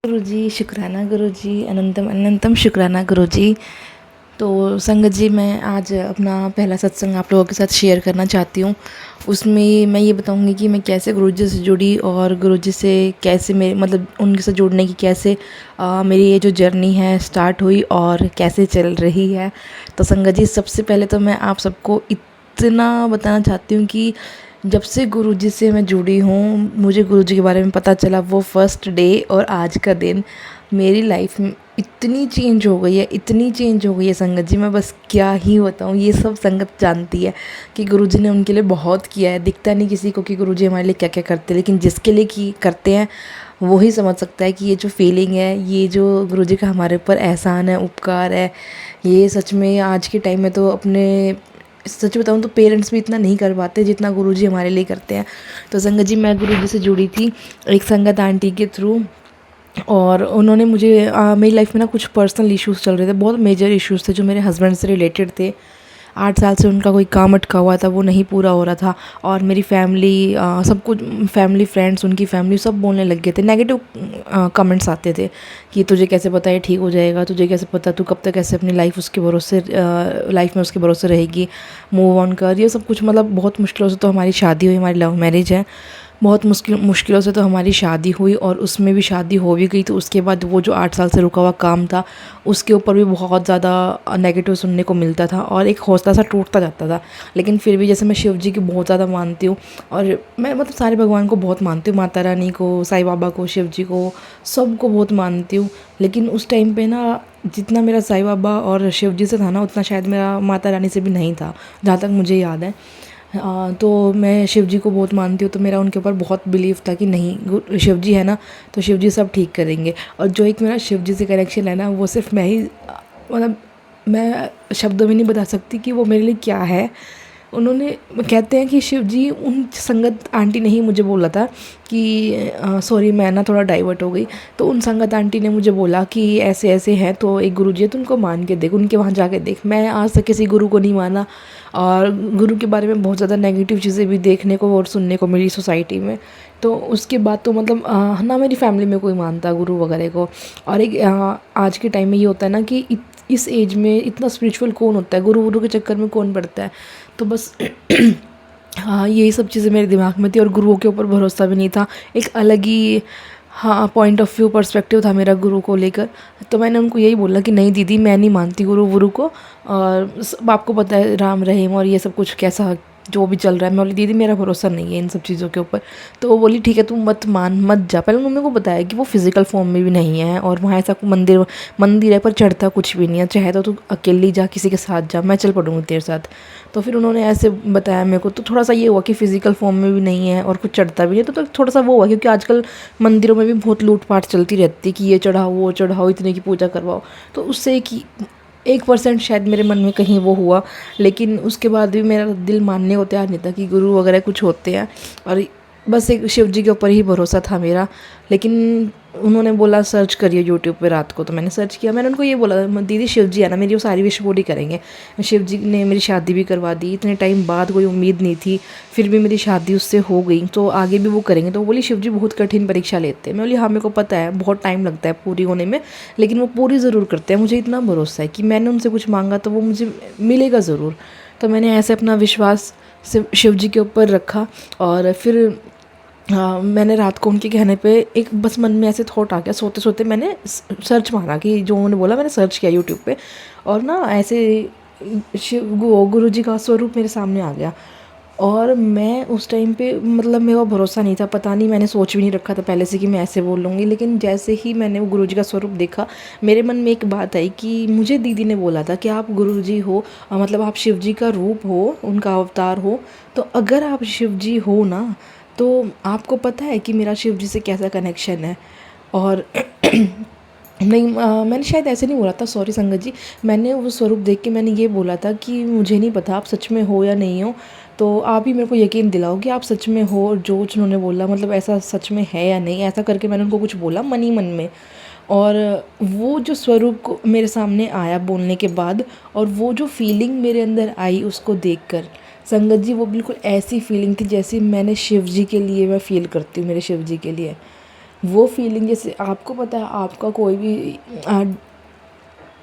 गुरुजी, शुक्राना गुरुजी, अनंतम अनंतम शुक्राना गुरुजी। तो संगत जी, मैं आज अपना पहला सत्संग आप लोगों के साथ शेयर करना चाहती हूँ। उसमें मैं ये बताऊँगी कि मैं कैसे गुरुजी से जुड़ी और गुरुजी से कैसे मतलब उनके साथ जुड़ने की कैसे मेरी ये जो जर्नी है स्टार्ट हुई और कैसे चल रही है। तो संगत जी, सबसे पहले तो मैं आप सबको इतना बताना चाहती हूँ कि जब से गुरुजी से मैं जुड़ी हूँ, मुझे गुरुजी के बारे में पता चला वो फर्स्ट डे और आज का दिन मेरी लाइफ में इतनी चेंज हो गई है, इतनी चेंज हो गई है संगत जी, मैं बस क्या ही बताऊँ। ये सब संगत जानती है कि गुरुजी ने उनके लिए बहुत किया है। दिखता नहीं किसी को कि गुरुजी हमारे लिए क्या क्या करते हैं, लेकिन जिसके लिए की करते हैं वही समझ सकता है कि ये जो फीलिंग है, ये जो गुरुजी का हमारे ऊपर एहसान है, उपकार है, ये सच में आज के टाइम में तो अपने सच बताऊँ तो पेरेंट्स भी इतना नहीं कर पाते जितना गुरुजी हमारे लिए करते हैं। तो संगत जी, मैं गुरुजी से जुड़ी थी एक संगत आंटी के थ्रू, और उन्होंने मुझे मेरी लाइफ में ना कुछ पर्सनल इश्यूज़ चल रहे थे, बहुत मेजर इश्यूज़ थे जो मेरे हस्बैंड से रिलेटेड थे। 8 साल से उनका कोई काम अटका हुआ था, वो नहीं पूरा हो रहा था। और मेरी फैमिली, सब कुछ, फैमिली फ्रेंड्स, उनकी फैमिली सब बोलने लग गए थे, नेगेटिव कमेंट्स आते थे कि तुझे कैसे पता है ठीक हो जाएगा, तुझे कैसे पता, तू कब तक ऐसे अपनी लाइफ उसके भरोसे, लाइफ में उसके भरोसे रहेगी, मूव ऑन कर, ये सब कुछ। मतलब बहुत मुश्किलों से तो हमारी शादी हुई, हमारी लव मैरिज है, बहुत मुश्किलों से तो हमारी शादी हुई, और उसमें भी शादी हो भी गई तो उसके बाद वो जो 8 साल से रुका हुआ काम था उसके ऊपर भी बहुत ज़्यादा नेगेटिव सुनने को मिलता था और एक हौसला सा टूटता जाता था। लेकिन फिर भी जैसे मैं शिव जी की बहुत ज़्यादा मानती हूँ, और मैं मतलब सारे भगवान को बहुत मानती हूँ, माता रानी को, साईं बाबा को, शिव जी को, सबको बहुत मानती हूँ। लेकिन उस टाइम पे ना जितना मेरा साईं बाबा और शिव जी से था ना, उतना शायद मेरा माता रानी से भी नहीं था, जहाँ तक मुझे याद है। तो मैं शिव जी को बहुत मानती हूँ, तो मेरा उनके ऊपर बहुत बिलीव था कि नहीं, शिव जी है ना, तो शिव जी सब ठीक करेंगे। और जो एक मेरा शिव जी से कनेक्शन है ना, वो सिर्फ मैं ही, मतलब मैं शब्दों में नहीं बता सकती कि वो मेरे लिए क्या है। उन्होंने, कहते हैं कि शिव जी, उन संगत आंटी ने ही मुझे बोला था कि सॉरी, मैं ना थोड़ा डाइवर्ट हो गई, तो उन संगत आंटी ने मुझे बोला कि ऐसे ऐसे हैं तो एक गुरु जी है, तो उनको मान के देख, उनके वहाँ जाके देख। मैं आज तक किसी गुरु को नहीं माना, और गुरु के बारे में बहुत ज़्यादा नेगेटिव चीज़ें भी देखने को और सुनने को मिली सोसाइटी में। तो उसके बाद तो मतलब ना मेरी फैमिली में कोई मानता गुरु वगैरह को। और एक आज के टाइम में ये होता है ना कि इस एज में इतना स्पिरिचुअल कौन होता है, गुरु गुरु के चक्कर में कौन पड़ता है। तो बस हाँ, यही सब चीज़ें मेरे दिमाग में थी, और गुरुओं के ऊपर भरोसा भी नहीं था। एक अलग ही, हाँ, पॉइंट ऑफ व्यू, पर्सपेक्टिव था मेरा गुरु को लेकर। तो मैंने उनको यही बोला कि नहीं दीदी, मैं नहीं मानती गुरु वुरु को, और आपको पता है राम रहीम और ये सब कुछ कैसा जो भी चल रहा है। मैं बोली दीदी, मेरा भरोसा नहीं है इन सब चीज़ों के ऊपर। तो वो बोली ठीक है, तुम मत मान, मत जा। पहले उन्होंने को बताया कि वो फिज़िकल फॉर्म में भी नहीं है, और वहाँ ऐसा मंदिर मंदिर है पर चढ़ता कुछ भी नहीं है, चाहे तो तू अकेली जा, किसी के साथ जा, मैं चल पड़ूँगी तेरे साथ। तो फिर उन्होंने ऐसे बताया मेरे को, तो थोड़ा सा ये हुआ कि फ़िज़िकल फॉर्म में भी नहीं है और कुछ चढ़ता भी नहीं, तो थोड़ा सा वो हुआ, क्योंकि आजकल मंदिरों में भी बहुत लूट पाट चलती रहती है कि ये चढ़ाओ वो चढ़ाओ, इतने की पूजा करवाओ। तो उससे एक 1% शायद मेरे मन में कहीं वो हुआ। लेकिन उसके बाद भी मेरा दिल मानने को तैयार नहीं था कि गुरु वगैरह कुछ होते हैं, और बस एक शिव जी के ऊपर ही भरोसा था मेरा। लेकिन उन्होंने बोला सर्च करिए यूट्यूब पे रात को, तो मैंने सर्च किया। मैंने उनको ये बोला, दीदी शिव जी है ना, मेरी वो सारी विश पूरी करेंगे। शिव जी ने मेरी शादी भी करवा दी, इतने टाइम बाद, कोई उम्मीद नहीं थी, फिर भी मेरी शादी उससे हो गई, तो आगे भी वो करेंगे। तो वो बोली शिव जी बहुत कठिन परीक्षा लेते हैं। मैं बोली हाँ, मेरे को पता है, बहुत टाइम लगता है पूरी होने में, लेकिन वो पूरी ज़रूर करते हैं। मुझे इतना भरोसा है कि मैंने उनसे कुछ मांगा तो वो मुझे मिलेगा ज़रूर। तो मैंने ऐसे अपना विश्वास शिव जी के ऊपर रखा। और फिर हाँ, मैंने रात को उनके कहने पे एक बस मन में ऐसे थॉट आ गया, सोते सोते मैंने सर्च मारा कि जो उन्होंने बोला, मैंने सर्च किया यूट्यूब पे, और ना ऐसे गुरु जी का स्वरूप मेरे सामने आ गया। और मैं उस टाइम पे, मतलब मेरा भरोसा नहीं था, पता नहीं, मैंने सोच भी नहीं रखा था पहले से कि मैं ऐसे बोल लूँगी। लेकिन जैसे ही मैंने वो गुरुजी का स्वरूप देखा, मेरे मन में एक बात आई कि मुझे दीदी ने बोला था कि आप गुरुजी हो, मतलब आप शिव जी का रूप हो, उनका अवतार हो। तो अगर आप शिव जी हो ना, तो आपको पता है कि मेरा शिव जी से कैसा कनेक्शन है। और नहीं, मैंने शायद ऐसे नहीं बोला था, सॉरी संगत जी। मैंने वो स्वरूप देख के मैंने ये बोला था कि मुझे नहीं पता आप सच में हो या नहीं हो, तो आप ही मेरे को यकीन दिलाओ कि आप सच में हो, और जो उन्होंने बोला मतलब ऐसा सच में है या नहीं, ऐसा करके मैंने उनको कुछ बोला मन ही मन में। और वो जो स्वरूप को मेरे सामने आया बोलने के बाद, और वो जो फीलिंग मेरे अंदर आई उसको देखकर, संगत जी, वो बिल्कुल ऐसी फीलिंग थी जैसी मैंने शिव जी के लिए मैं फ़ील करती हूँ, मेरे शिव जी के लिए। वो फीलिंग जैसे आपको पता है आपका कोई भी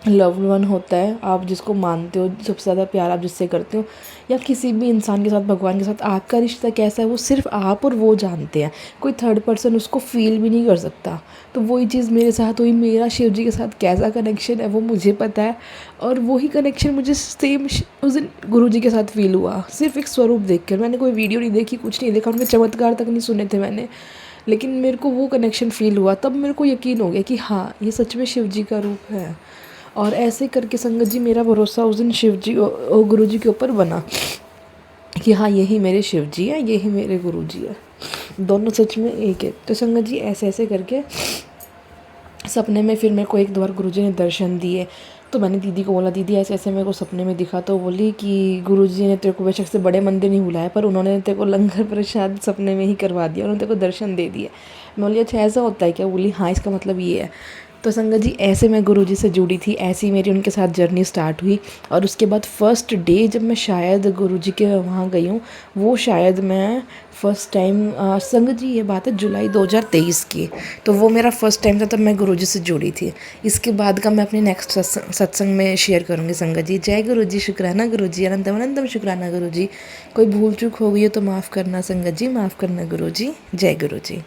लव्ड वन होता है, आप जिसको मानते हो, सबसे ज़्यादा प्यार आप जिससे करते हो, या किसी भी इंसान के साथ, भगवान के साथ आपका रिश्ता कैसा है वो सिर्फ आप और वो जानते हैं, कोई थर्ड पर्सन उसको फील भी नहीं कर सकता। तो वही चीज़ मेरे साथ हुई, मेरा शिव जी के साथ कैसा कनेक्शन है वो मुझे पता है, और वही कनेक्शन मुझे सेम उस दिन गुरु जी के साथ फील हुआ, सिर्फ एक स्वरूप देख कर। मैंने कोई वीडियो नहीं देखी, कुछ नहीं देखा, उनके चमत्कार तक नहीं सुने थे मैंने, लेकिन मेरे को वो कनेक्शन फ़ील हुआ, तब मेरे को यकीन हो गया कि हाँ ये सच में शिव जी का रूप है। और ऐसे करके संगत जी मेरा भरोसा उस दिन शिव जी और गुरु जी के ऊपर बना कि हाँ यही मेरे शिव जी है, यही मेरे गुरु जी है, दोनों सच में एक है। तो संगत जी ऐसे ऐसे करके सपने में फिर मेरे को एक दो बार गुरु जी ने दर्शन दिए। तो मैंने दीदी को बोला, दीदी ऐसे ऐसे मेरे को सपने में दिखा। तो बोली कि गुरु जी ने तेरे को बेशक से बड़े मंदिर नहीं बुलाया, पर उन्होंने तेरे को लंगर प्रसाद सपने में ही करवा दिया, उन्होंने तेरे को दर्शन दे दिया। मैं बोली अच्छा ऐसा होता है क्या? बोली हाँ इसका मतलब ये है। तो संगत जी ऐसे मैं गुरुजी से जुड़ी थी, ऐसी मेरी उनके साथ जर्नी स्टार्ट हुई। और उसके बाद फर्स्ट डे जब मैं शायद गुरुजी के वहाँ गई हूँ, वो शायद मैं फ़र्स्ट टाइम, संगत जी ये बात है जुलाई 2023 की, तो वो मेरा फ़र्स्ट टाइम था, तब मैं गुरुजी से जुड़ी थी। इसके बाद का मैं अपने नेक्स्ट सत्संग में शेयर करूँगी संगत जी। जय गुरु जी, शुक्राना गुरु जी, अनंतम अनंतम शुक्राना गुरु जी। कोई भूल चूक हो गई हो तो माफ़ करना संगत जी, माफ़ करना गुरु जी। जय गुरु जी।